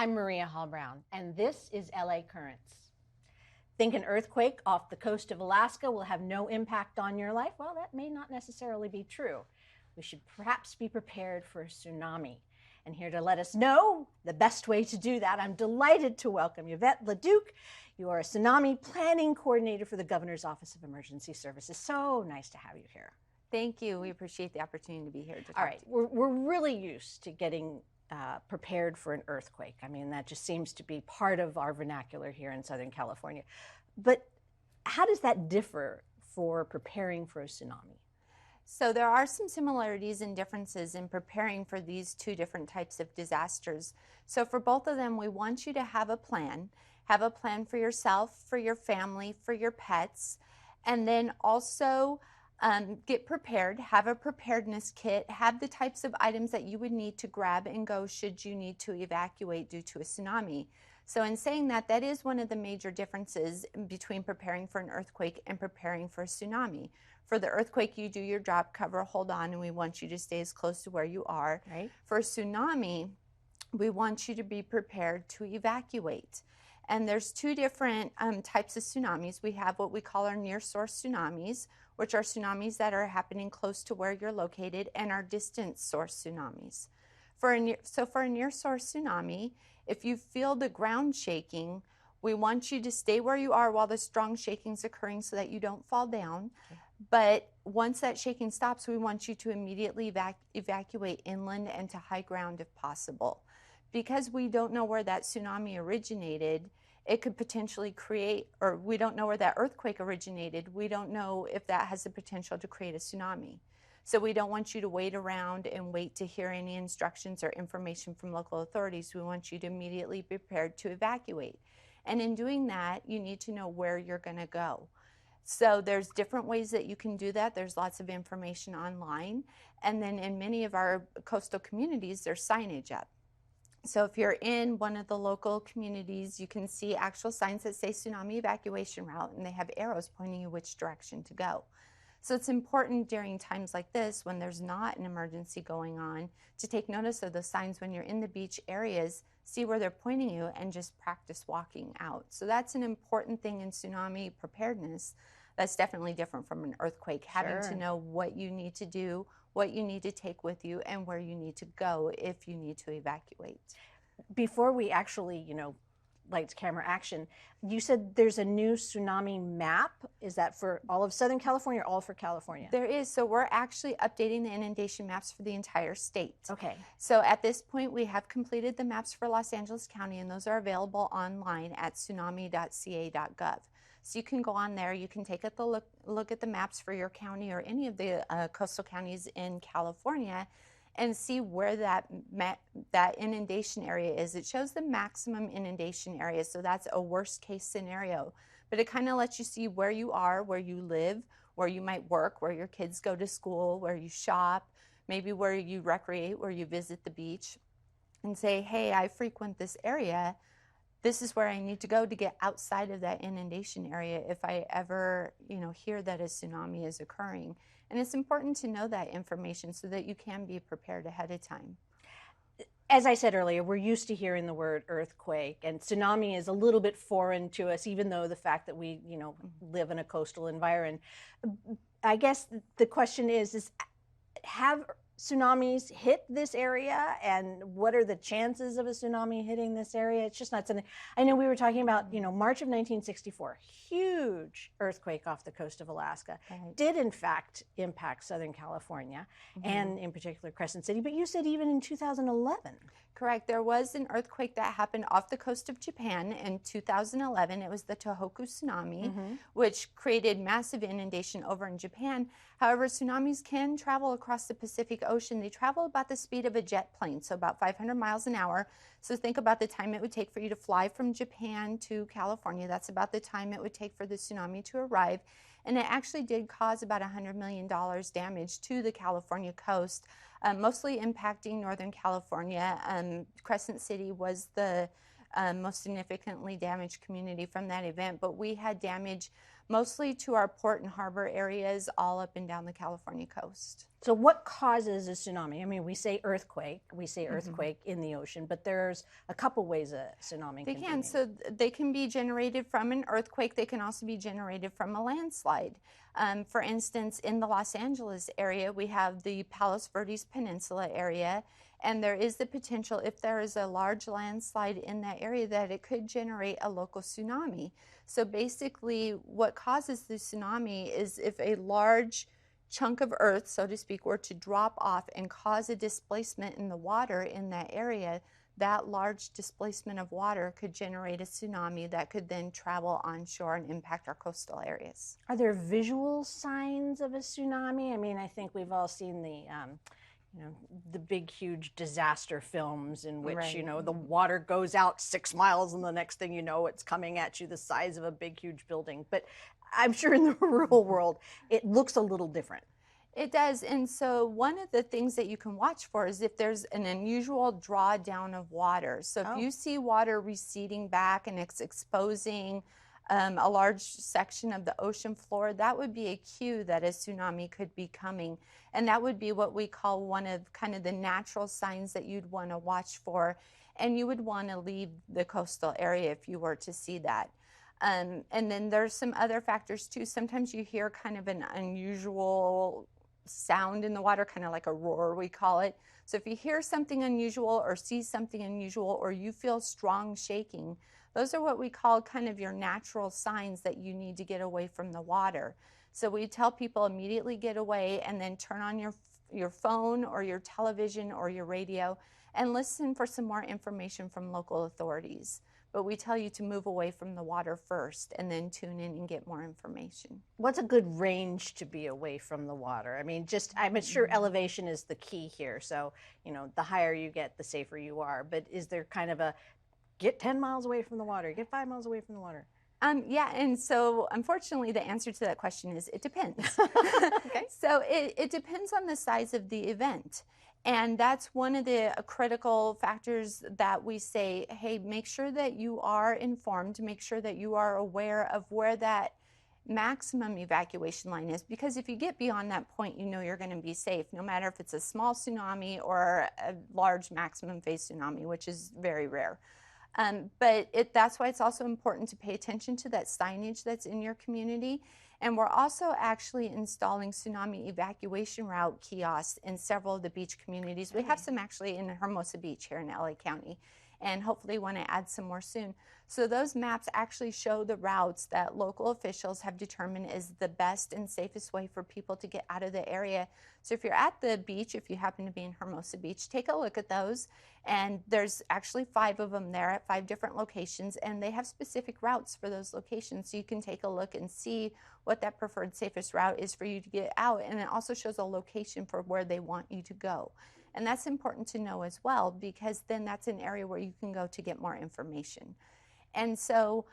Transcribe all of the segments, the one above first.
I'm Maria Hall Brown, and this is LA Currents. Think an earthquake off the coast of Alaska will have no impact on your life? Well, that may not necessarily be true. We should perhaps be prepared for a tsunami. And here to let us know the best way to do that, I'm delighted to welcome Yvette LeDuc. You are a tsunami planning coordinator for the Governor's Office of Emergency Services. So nice to have you here. Thank you. We appreciate the opportunity to be here. All right, we're really used to getting prepared for an earthquake. I mean, that just seems to be part of our vernacular here in Southern California. But how does that differ for preparing for a tsunami? So there are some similarities and differences in preparing for these two different types of disasters. So for both of them, we want you to have a plan. Have a plan for yourself, for your family, for your pets, and then also get prepared, have a preparedness kit, have the types of items that you would need to grab and go should you need to evacuate due to a tsunami. So in saying that, that is one of the major differences between preparing for an earthquake and preparing for a tsunami. For the earthquake, you do your drop, cover, hold on, and we want you to stay as close to where you are. Right. For a tsunami, we want you to be prepared to evacuate. And there's two different types of tsunamis. We have what we call our near source tsunamis, which are tsunamis that are happening close to where you're located, and our distant source tsunamis. For a near source tsunami, if you feel the ground shaking, we want you to stay where you are while the strong shaking is occurring so that you don't fall down. Okay. But once that shaking stops, we want you to immediately evacuate inland and to high ground if possible. Because we don't know where that tsunami originated, it could potentially create, or we don't know where that earthquake originated, we don't know if that has the potential to create a tsunami. So we don't want you to wait around and wait to hear any instructions or information from local authorities. We want you to immediately be prepared to evacuate. And in doing that, you need to know where you're going to go. So there's different ways that you can do that. There's lots of information online. And then in many of our coastal communities, there's signage up. So if you're in one of the local communities, you can see actual signs that say tsunami evacuation route, and they have arrows pointing you which direction to go. So it's important during times like this, when there's not an emergency going on, to take notice of those signs when you're in the beach areas, see where they're pointing you, and just practice walking out. So that's an important thing in tsunami preparedness. That's definitely different from an earthquake, having to know what you need to do, what you need to take with you, and where you need to go if you need to evacuate. Before we actually, lights, camera, action, you said there's a new tsunami map. Is that for all of Southern California or all for California? There is. So we're actually updating the inundation maps for the entire state. Okay. So at this point, we have completed the maps for Los Angeles County, and those are available online at tsunami.ca.gov. So you can go on there, you can take a look at the maps for your county or any of the coastal counties in California and see where that inundation area is. It shows the maximum inundation area, so that's a worst case scenario. But it kind of lets you see where you are, where you live, where you might work, where your kids go to school, where you shop, maybe where you recreate, where you visit the beach, and say, hey, I frequent this area. This is where I need to go to get outside of that inundation area if I ever, hear that a tsunami is occurring. And it's important to know that information so that you can be prepared ahead of time. As I said earlier, we're used to hearing the word earthquake, and tsunami is a little bit foreign to us, even though the fact that we, live in a coastal environment. I guess the question is have tsunamis hit this area, and what are the chances of a tsunami hitting this area? It's just not something. I know we were talking about, March of 1964, huge earthquake off the coast of Alaska, did in fact impact Southern California, and in particular Crescent City, but you said even in 2011. Correct. There was an earthquake that happened off the coast of Japan in 2011. It was the Tohoku tsunami, which created massive inundation over in Japan. However, tsunamis can travel across the Pacific Ocean. They travel about the speed of a jet plane, so about 500 miles an hour. So think about the time it would take for you to fly from Japan to California. That's about the time it would take for the tsunami to arrive. And it actually did cause about $100 million damage to the California coast, mostly impacting Northern California. Crescent City was the most significantly damaged community from that event, but we had damage mostly to our port and harbor areas all up and down the California coast. So what causes a tsunami? I mean, we say earthquake in the ocean, but there's a couple ways a tsunami They can be can. made. So they can be generated from an earthquake. They can also be generated from a landslide. For instance, in the Los Angeles area, we have the Palos Verdes Peninsula area, and there is the potential, if there is a large landslide in that area, that it could generate a local tsunami. So basically, what causes the tsunami is if a large chunk of earth, so to speak, were to drop off and cause a displacement in the water in that area, that large displacement of water could generate a tsunami that could then travel onshore and impact our coastal areas. Are there visual signs of a tsunami? I mean, I think we've all seen the big, huge disaster films in which, Right. the water goes out 6 miles and the next thing you know, it's coming at you the size of a big, huge building. But I'm sure in the real world, it looks a little different. It does. And so one of the things that you can watch for is if there's an unusual drawdown of water. So if you see water receding back and it's exposing a large section of the ocean floor, that would be a cue that a tsunami could be coming. And that would be what we call one of kind of the natural signs that you'd want to watch for. And you would want to leave the coastal area if you were to see that. And then there's some other factors too. Sometimes you hear kind of an unusual sound in the water, kind of like a roar, we call it. So if you hear something unusual or see something unusual or you feel strong shaking, those are what we call kind of your natural signs that you need to get away from the water. So we tell people immediately get away and then turn on your phone or your television or your radio and listen for some more information from local authorities. But we tell you to move away from the water first and then tune in and get more information. What's a good range to be away from the water? I mean, I'm sure elevation is the key here. So, the higher you get, the safer you are. But is there kind of a get 10 miles away from the water, get 5 miles away from the water? Yeah, and so unfortunately the answer to that question is it depends. Okay. So it depends on the size of the event. And that's one of the critical factors that we say, hey, make sure that you are informed, make sure that you are aware of where that maximum evacuation line is, because if you get beyond that point, you're going to be safe, no matter if it's a small tsunami or a large maximum phase tsunami, which is very rare. But that's why it's also important to pay attention to that signage that's in your community. And we're also actually installing tsunami evacuation route kiosks in several of the beach communities. We have some actually in Hermosa Beach here in LA County, and hopefully want to add some more soon. So those maps actually show the routes that local officials have determined is the best and safest way for people to get out of the area. So if you're at the beach, if you happen to be in Hermosa Beach, take a look at those. And there's actually 5 of them there at 5 different locations, and they have specific routes for those locations. So you can take a look and see what that preferred safest route is for you to get out. And it also shows a location for where they want you to go. And that's important to know as well, because then that's an area where you can go to get more information. And so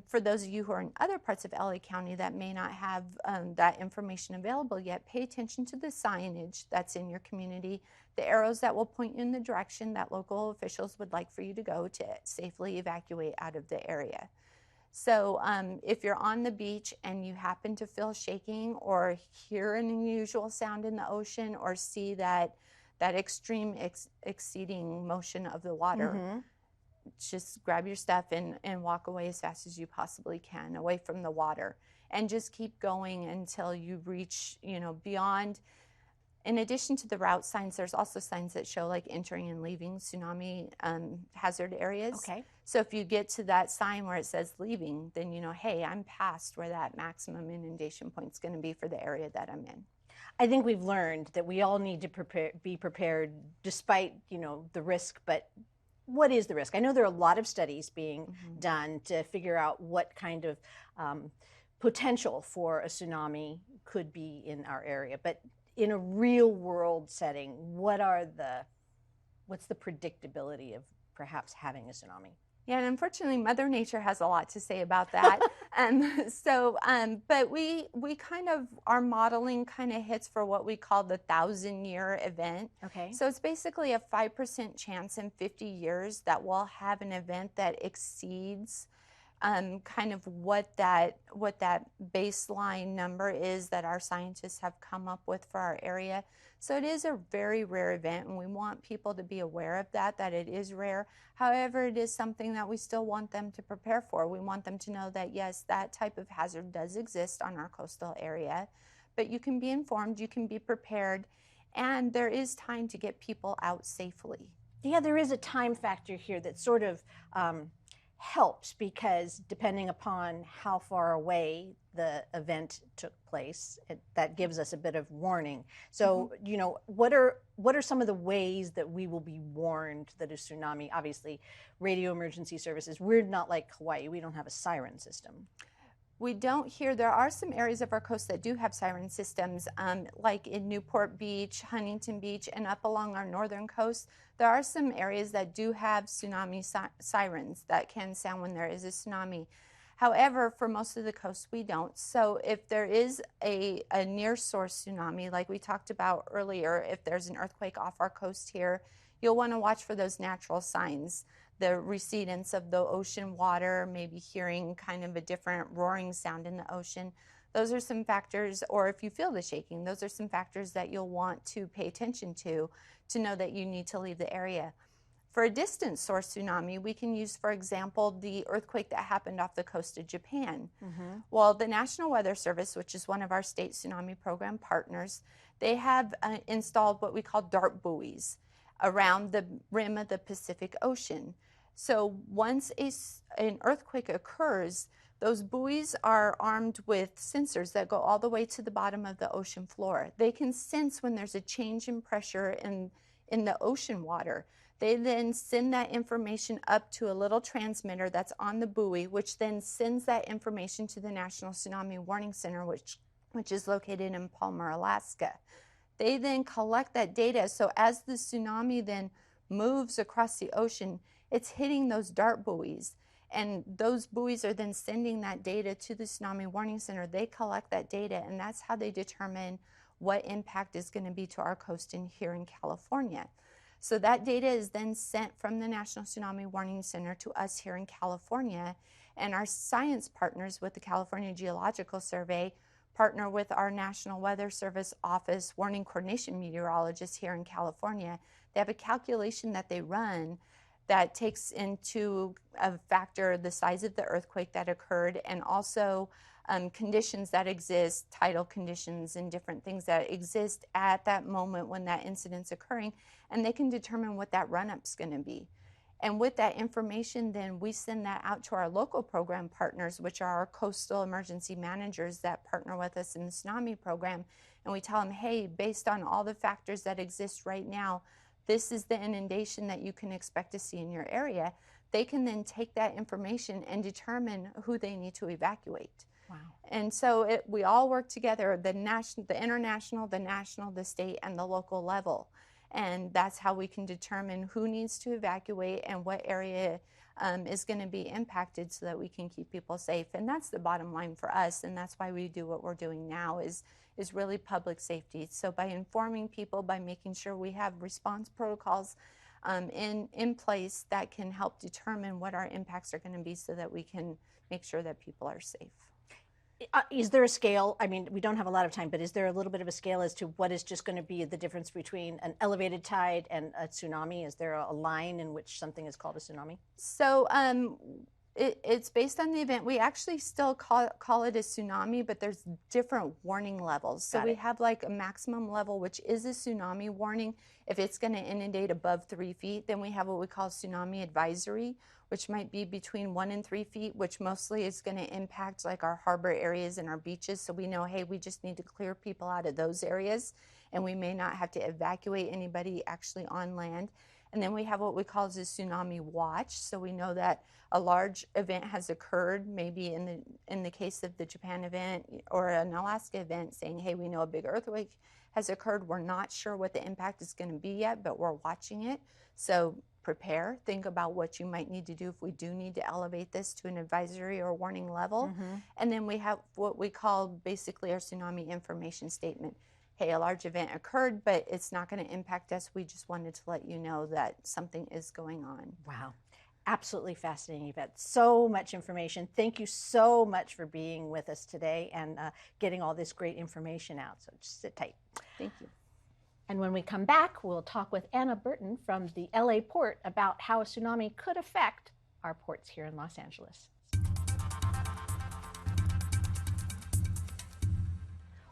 for those of you who are in other parts of LA County that may not have that information available yet, pay attention to the signage that's in your community, the arrows that will point you in the direction that local officials would like for you to go to safely evacuate out of the area. So if you're on the beach and you happen to feel shaking or hear an unusual sound in the ocean or see that extreme exceeding motion of the water, just grab your stuff and walk away as fast as you possibly can away from the water, and just keep going until you reach, beyond. In addition to the route signs, there's also signs that show like entering and leaving tsunami hazard areas. Okay. So if you get to that sign where it says leaving, then hey, I'm past where that maximum inundation point is going to be for the area that I'm in. I think we've learned that we all need to be prepared despite, the risk, but what is the risk? I know there are a lot of studies being done to figure out what kind of potential for a tsunami could be in our area, but in a real world setting, what's the predictability of perhaps having a tsunami? Yeah, and unfortunately, Mother Nature has a lot to say about that. But we kind of, our modeling kind of hits for what we call the 1,000-year event. Okay. So it's basically a 5% chance in 50 years that we'll have an event that exceeds kind of what that baseline number is that our scientists have come up with for our area. So it is a very rare event, and we want people to be aware of that it is rare. However, it is something that we still want them to prepare for. We want them to know that, yes, that type of hazard does exist on our coastal area, but you can be informed, you can be prepared, and there is time to get people out safely. Yeah, there is a time factor here that sort of helps, because depending upon how far away the event took place, that gives us a bit of warning. So, you know, what are some of the ways that we will be warned that a tsunami? Obviously, radio emergency services. We're not like Hawaii. We don't have a siren system. We don't hear, there are some areas of our coast that do have siren systems, like in Newport Beach, Huntington Beach, and up along our northern coast. There are some areas that do have tsunami sirens that can sound when there is a tsunami. However, for most of the coast, we don't. So if there is a near source tsunami, like we talked about earlier, if there's an earthquake off our coast here, you'll want to watch for those natural signs. The recedence of the ocean water, maybe hearing kind of a different roaring sound in the ocean. Those are some factors, or if you feel the shaking, those are some factors that you'll want to pay attention to know that you need to leave the area. For a distant source tsunami, we can use, for example, the earthquake that happened off the coast of Japan. Well, the National Weather Service, which is one of our state tsunami program partners, they have installed what we call dart buoys around the rim of the Pacific Ocean. So once an earthquake occurs, those buoys are armed with sensors that go all the way to the bottom of the ocean floor. They can sense when there's a change in pressure in the ocean water. They then send that information up to a little transmitter that's on the buoy, which then sends that information to the National Tsunami Warning Center, which is located in Palmer, Alaska. They then collect that data. So as the tsunami then moves across the ocean, it's hitting those dart buoys. And those buoys are then sending that data to the Tsunami Warning Center. They collect that data, and that's how they determine what impact is going to be to our coast here in California. So that data is then sent from the National Tsunami Warning Center to us here in California. And our science partners with the California Geological Survey partner with our National Weather Service Office warning coordination meteorologists here in California. They have a calculation that they run that takes into a factor the size of the earthquake that occurred, and also conditions that exist, tidal conditions and different things that exist at that moment when that incident's occurring, and they can determine what that run-up's going to be. And with that information, then we send that out to our local program partners, which are our coastal emergency managers that partner with us in the tsunami program, and we tell them, hey, based on all the factors that exist right now, this is the inundation that you can expect to see in your area. They can then take that information and determine who they need to evacuate. Wow. And so we all work together, the international, the national, the state, and the local level. And that's how we can determine who needs to evacuate and what area is going to be impacted so that we can keep people safe. And that's the bottom line for us, and that's why we do what we're doing now is really public safety. So by informing people, by making sure we have response protocols in place that can help determine what our impacts are going to be so that we can make sure that people are safe. Is there a scale? I mean, we don't have a lot of time, but is there a little bit of a scale as to what is just going to be the difference between an elevated tide and a tsunami? Is there a line in which something is called a tsunami? So it's based on the event. We actually still call it a tsunami, but there's different warning levels. So we have like a maximum level, which is a tsunami warning. If it's going to inundate above 3 feet, then we have what we call tsunami advisory, which might be between 1 and 3 feet, which mostly is going to impact like our harbor areas and our beaches. So we know, hey, we just need to clear people out of those areas, and we may not have to evacuate anybody actually on land. And then we have what we call as a tsunami watch. So we know that a large event has occurred, maybe in the case of the Japan event or an Alaska event, saying, hey, we know a big earthquake has occurred. We're not sure what the impact is going to be yet, but we're watching it. So prepare, think about what you might need to do if we do need to elevate this to an advisory or warning level. And then we have what we call basically our tsunami information statement. Hey, a large event occurred, but it's not going to impact us. We just wanted to let you know that something is going on. Wow. absolutely fascinating, Yvette. So much information. Thank you so much for being with us today and getting all this great information out. So just sit tight. Thank you. And when we come back, we'll talk with Anna Burton from the LA Port about how a tsunami could affect our ports here in Los Angeles.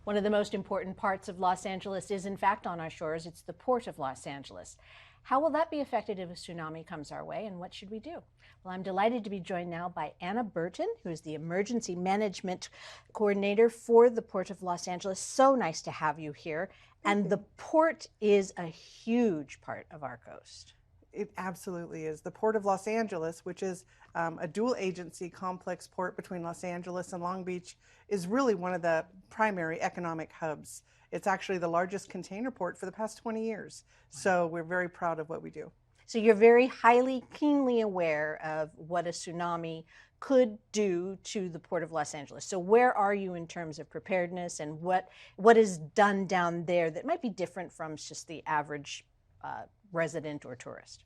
One of the most important parts of Los Angeles is, in fact, on our shores. It's the Port of Los Angeles. How will that be affected if a tsunami comes our way, and what should we do? Well, I'm delighted to be joined now by Anna Burton, who is the Emergency Management Coordinator for the Port of Los Angeles. So nice to have you here. And the port is a huge part of our coast. It absolutely is. The Port of Los Angeles, which is a dual agency complex port between Los Angeles and Long Beach, is really one of the primary economic hubs. It's actually the largest container port for the past 20 years. So we're very proud of what we do. So you're very keenly aware of what a tsunami could do to the Port of Los Angeles. So where are you in terms of preparedness, and what is done down there that might be different from just the average resident or tourist?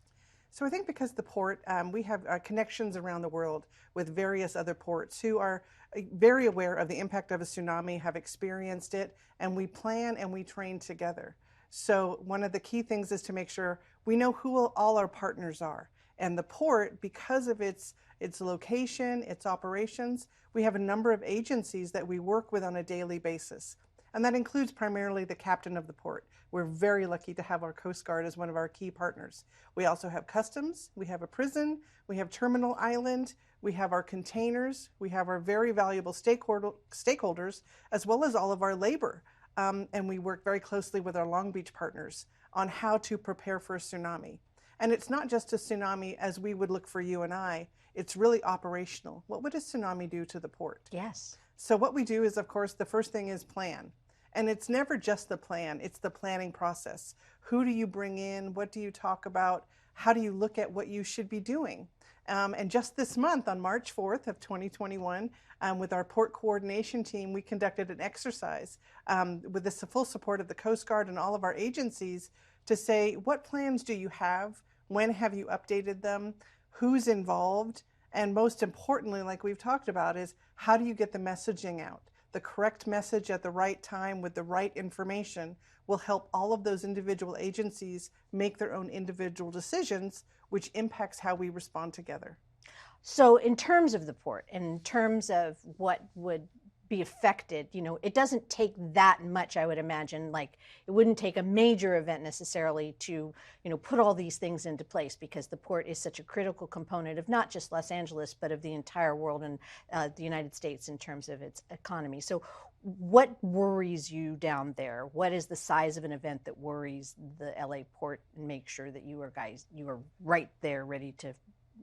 So I think because the port, we have connections around the world with various other ports who are very aware of the impact of a tsunami, have experienced it, and we plan and we train together. So one of the key things is to make sure we know who all our partners are. And the port, because of its location, its operations, we have a number of agencies that we work with on a daily basis. And that includes primarily the captain of the port. We're very lucky to have our Coast Guard as one of our key partners. We also have customs, we have a prison, we have Terminal Island, we have our containers, we have our very valuable stakeholders, as well as all of our labor. And we work very closely with our Long Beach partners on how to prepare for a tsunami. And it's not just a tsunami as we would look for you and I, it's really operational. What would a tsunami do to the port? Yes. So what we do is, of course, the first thing is plan. And it's never just the plan, it's the planning process. Who do you bring in? What do you talk about? How do you look at what you should be doing? And just this month, on March 4th of 2021, with our port coordination team, we conducted an exercise with the full support of the Coast Guard and all of our agencies to say, what plans do you have? When have you updated them? Who's involved? And most importantly, like we've talked about, is how do you get the messaging out? The correct message at the right time with the right information will help all of those individual agencies make their own individual decisions, which impacts how we respond together. So in terms of the port, in terms of what would be affected, it doesn't take that much, I would imagine. Like, it wouldn't take a major event necessarily to, put all these things into place, because the port is such a critical component of not just Los Angeles, but of the entire world and the United States in terms of its economy. So what worries you down there? What is the size of an event that worries the LA port, and make sure that you are right there ready to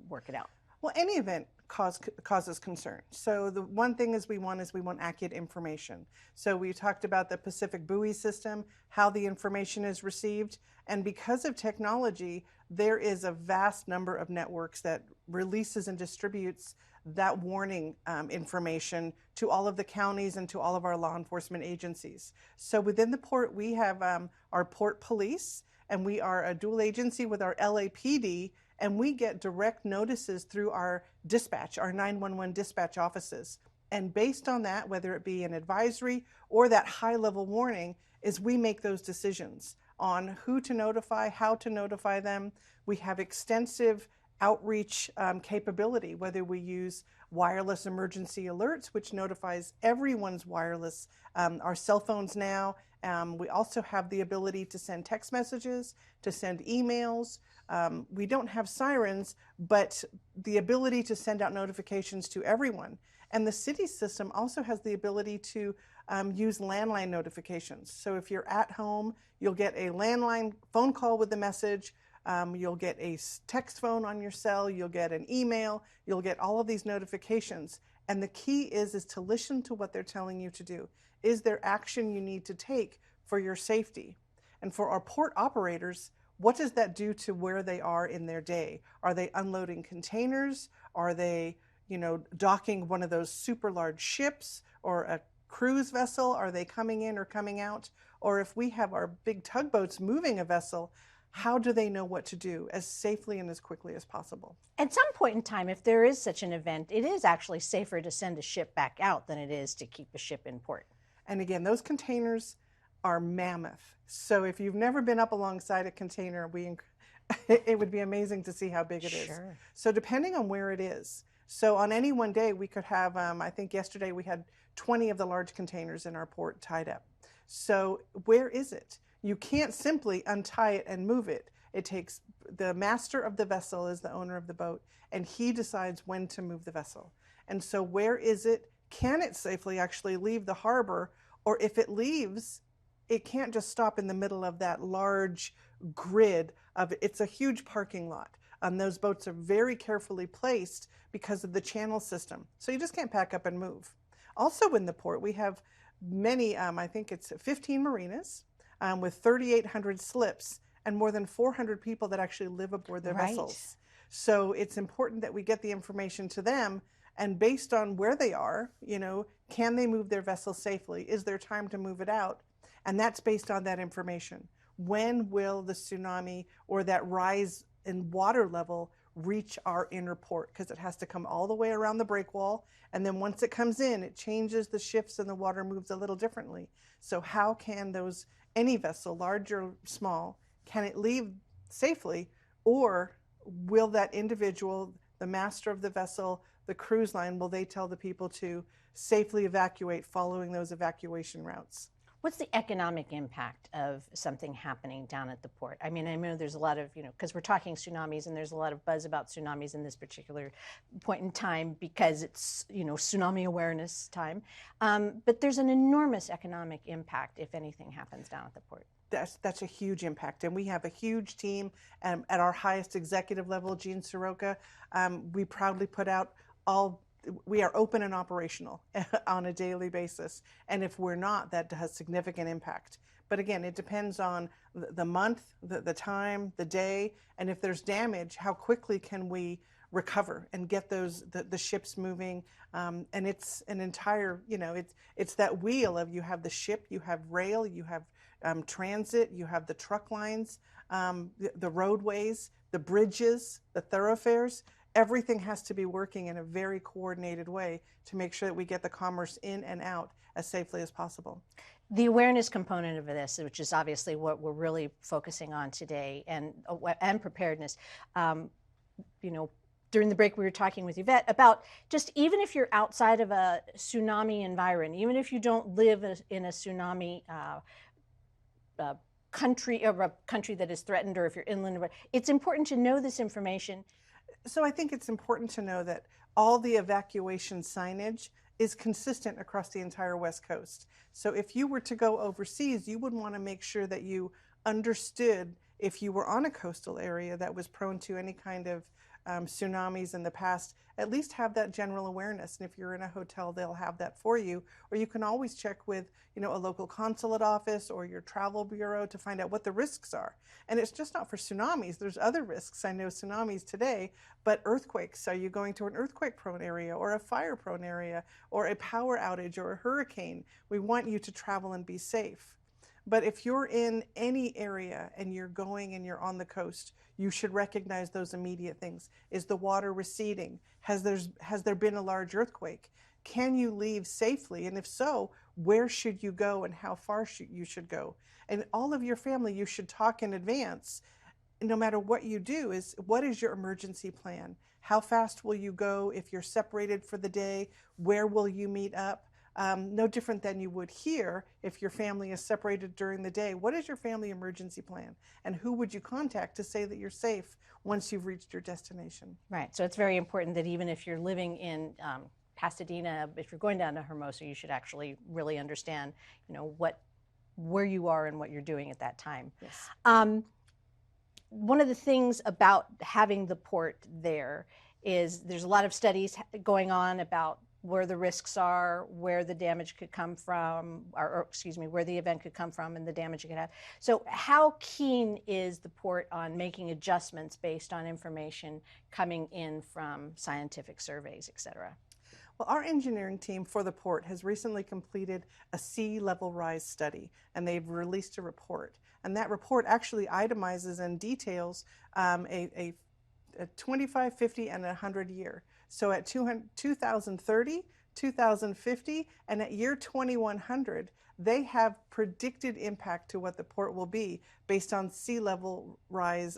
work it out? Well, any event causes concern. So the one thing we want accurate information. So we talked about the Pacific buoy system, how the information is received. And because of technology, there is a vast number of networks that releases and distributes that warning information to all of the counties and to all of our law enforcement agencies. So within the port, we have our port police, and we are a dual agency with our LAPD, and we get direct notices through our dispatch, our 911 dispatch offices. And based on that, whether it be an advisory or that high-level warning, is we make those decisions on who to notify, how to notify them. We have extensive outreach capability, whether we use wireless emergency alerts, which notifies everyone's wireless, our cell phones now. We also have the ability to send text messages, to send emails. We don't have sirens, but the ability to send out notifications to everyone. And the city system also has the ability to use landline notifications. So if you're at home, you'll get a landline phone call with the message. You'll get a text phone on your cell. You'll get an email. You'll get all of these notifications. And the key is to listen to what they're telling you to do. Is there action you need to take for your safety? And for our port operators, what does that do to where they are in their day? Are they unloading containers? Are they, docking one of those super large ships or a cruise vessel? Are they coming in or coming out? Or if we have our big tugboats moving a vessel, how do they know what to do as safely and as quickly as possible? At some point in time, if there is such an event, it is actually safer to send a ship back out than it is to keep a ship in port. And again, those containers are mammoth. So if you've never been up alongside a container, it would be amazing to see how big it is. Sure. So depending on where it is, so on any one day we could have, I think yesterday we had 20 of the large containers in our port tied up. So where is it? You can't simply untie it and move it. It takes, the master of the vessel is the owner of the boat, and he decides when to move the vessel. And so where is it? Can it safely actually leave the harbor? Or if it leaves, it can't just stop in the middle of that large grid of, it's a huge parking lot. Those boats are very carefully placed because of the channel system. So you just can't pack up and move. Also in the port, we have many, I think it's 15 marinas with 3,800 slips and more than 400 people that actually live aboard their vessels. So it's important that we get the information to them, and based on where they are, you know, can they move their vessel safely? Is there time to move it out? And that's based on that information. When will the tsunami or that rise in water level reach our inner port? Because it has to come all the way around the break wall, and then once it comes in, it changes the shifts and the water moves a little differently. So how can those, any vessel, large or small, can it leave safely, or will that individual, the master of the vessel, the cruise line, will they tell the people to safely evacuate following those evacuation routes? What's the economic impact of something happening down at the port? I mean, I know there's a lot of, you know, because we're talking tsunamis and there's a lot of buzz about tsunamis in this particular point in time because it's, you know, tsunami awareness time. But there's an enormous economic impact if anything happens down at the port. That's a huge impact. And we have a huge team at our highest executive level, Jean Soroka. We proudly put out we are open and operational on a daily basis. And if we're not, that has significant impact. But again, it depends on the month, the time, the day, and if there's damage, how quickly can we recover and get the ships moving. And it's an entire, you know, it's that wheel of, you have the ship, you have rail, you have transit, you have the truck lines, the roadways, the bridges, the thoroughfares. Everything has to be working in a very coordinated way to make sure that we get the commerce in and out as safely as possible. The awareness component of this, which is obviously what we're really focusing on today, and preparedness. You know, during the break we were talking with Yvette about just, even if you're outside of a tsunami environment, even if you don't live in a tsunami country, or a country that is threatened, or if you're inland, it's important to know this information. So I think it's important to know that all the evacuation signage is consistent across the entire West Coast. So if you were to go overseas, you would want to make sure that you understood, if you were on a coastal area that was prone to any kind of tsunamis in the past, at least have that general awareness. And if you're in a hotel, they'll have that for you. Or you can always check with, you know, a local consulate office or your travel bureau to find out what the risks are. And it's just not for tsunamis. There's other risks. I know tsunamis today, but earthquakes. Are you going to an earthquake-prone area or a fire-prone area or a power outage or a hurricane? We want you to travel and be safe. But if you're in any area and you're going and you're on the coast, you should recognize those immediate things. Is the water receding? Has there been a large earthquake? Can you leave safely? And if so, where should you go and how far you should go? And all of your family, you should talk in advance. No matter what you do, what is your emergency plan? How fast will you go if you're separated for the day? Where will you meet up? No different than you would here if your family is separated during the day. What is your family emergency plan? And who would you contact to say that you're safe once you've reached your destination? Right. So it's very important that even if you're living in Pasadena, if you're going down to Hermosa, you should actually really understand, you know, where you are and what you're doing at that time. Yes. One of the things about having the port there is there's a lot of studies going on about where the risks are, where the damage could come from, or excuse me, where the event could come from and the damage it could have. So how keen is the port on making adjustments based on information coming in from scientific surveys, et cetera? Well, our engineering team for the port has recently completed a sea level rise study, and they've released a report. And that report actually itemizes and details a 25, 50, and 100 year. So at 2030, 2050, and at year 2100, they have predicted impact to what the port will be based on sea level rise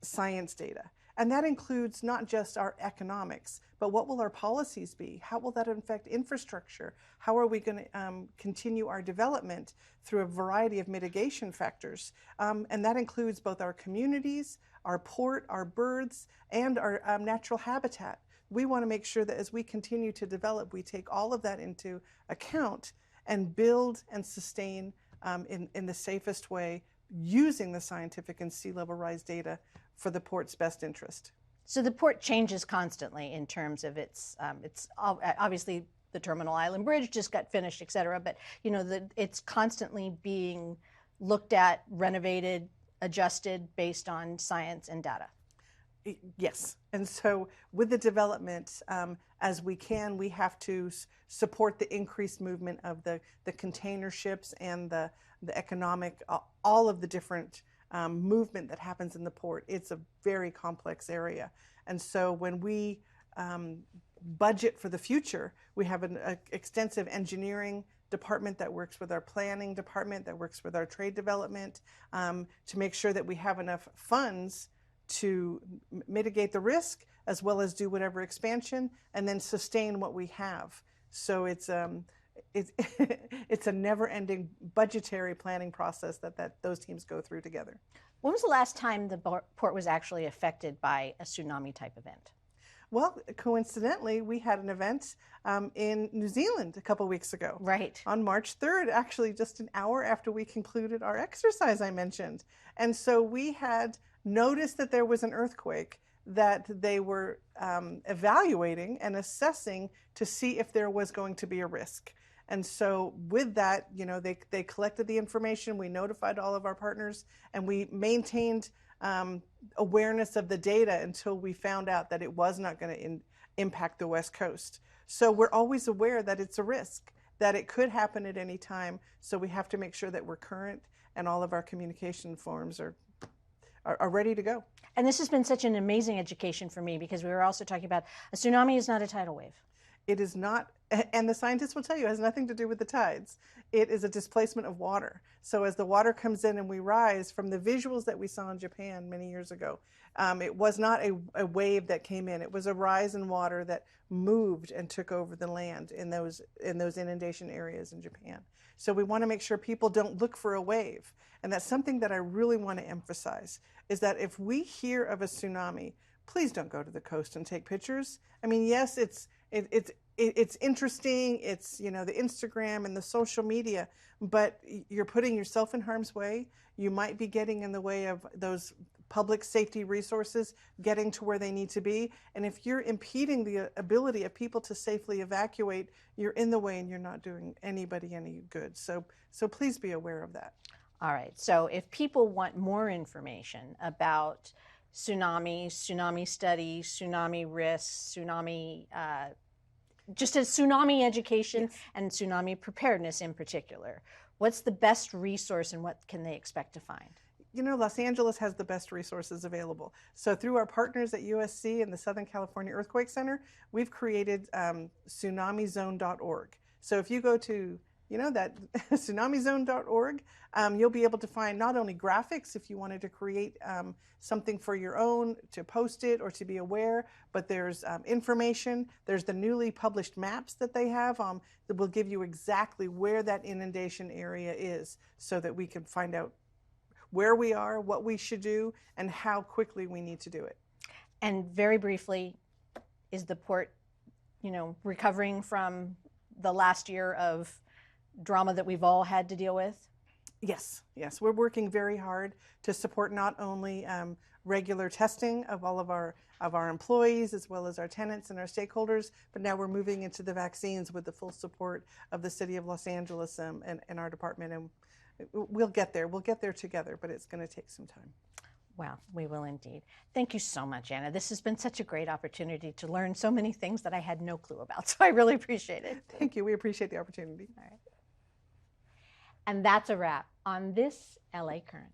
science data. And that includes not just our economics, but what will our policies be? How will that affect infrastructure? How are we going to continue our development through a variety of mitigation factors? And that includes both our communities, our port, our birds, and our natural habitat. We want to make sure that as we continue to develop, we take all of that into account and build and sustain in the safest way using the scientific and sea level rise data for the port's best interest. So the port changes constantly in terms of its obviously the Terminal Island Bridge just got finished, et cetera, but it's constantly being looked at, renovated, adjusted based on science and data. Yes, and so with the development, as we have to support the increased movement of the container ships and the economic, all of the different movement that happens in the port. It's a very complex area. And so when we budget for the future, we have an extensive engineering department that works with our planning department, that works with our trade development, to make sure that we have enough funds to mitigate the risk as well as do whatever expansion and then sustain what we have. So it's a never-ending budgetary planning process that those teams go through together. When was the last time the port was actually affected by a tsunami type event? Well, coincidentally, we had an event in New Zealand a couple weeks ago. Right. On March 3rd, actually just an hour after we concluded our exercise I mentioned. And so we had noticed that there was an earthquake that they were evaluating and assessing to see if there was going to be a risk. And so with that, they collected the information, we notified all of our partners, and we maintained awareness of the data until we found out that it was not going to impact the West Coast. So we're always aware that it's a risk, that it could happen at any time. So we have to make sure that we're current and all of our communication forms are ready to go. And this has been such an amazing education for me because we were also talking about a tsunami is not a tidal wave. It is not, and the scientists will tell you, it has nothing to do with the tides. It is a displacement of water. So as the water comes in and we rise, from the visuals that we saw in Japan many years ago, it was not a wave that came in. It was a rise in water that moved and took over the land in those inundation areas in Japan. So we want to make sure people don't look for a wave. And that's something that I really want to emphasize, is that if we hear of a tsunami, please don't go to the coast and take pictures. I mean, yes, it's interesting, it's the Instagram and the social media, but you're putting yourself in harm's way. You might be getting in the way of those public safety resources getting to where they need to be. And if you're impeding the ability of people to safely evacuate, you're in the way and you're not doing anybody any good. So please be aware of that. All right, so if people want more information about tsunamis, tsunami studies, tsunami risks, just as tsunami education, yes, and tsunami preparedness in particular, what's the best resource and what can they expect to find? Los Angeles has the best resources available. So through our partners at USC and the Southern California Earthquake Center, we've created tsunamizone.org. So if you go to that tsunamizone.org, you'll be able to find not only graphics if you wanted to create something for your own, to post it or to be aware, but there's information. There's the newly published maps that they have that will give you exactly where that inundation area is so that we can find out where we are, what we should do, and how quickly we need to do it. And very briefly, is the port, recovering from the last year of drama that we've all had to deal with? Yes. We're working very hard to support not only regular testing of all of our employees as well as our tenants and our stakeholders, but now we're moving into the vaccines with the full support of the City of Los Angeles and our department. And we'll get there. We'll get there together, but it's going to take some time. Well, we will indeed. Thank you so much, Anna. This has been such a great opportunity to learn so many things that I had no clue about. So I really appreciate it. Thank you. We appreciate the opportunity. All right. And that's a wrap on this LA Current.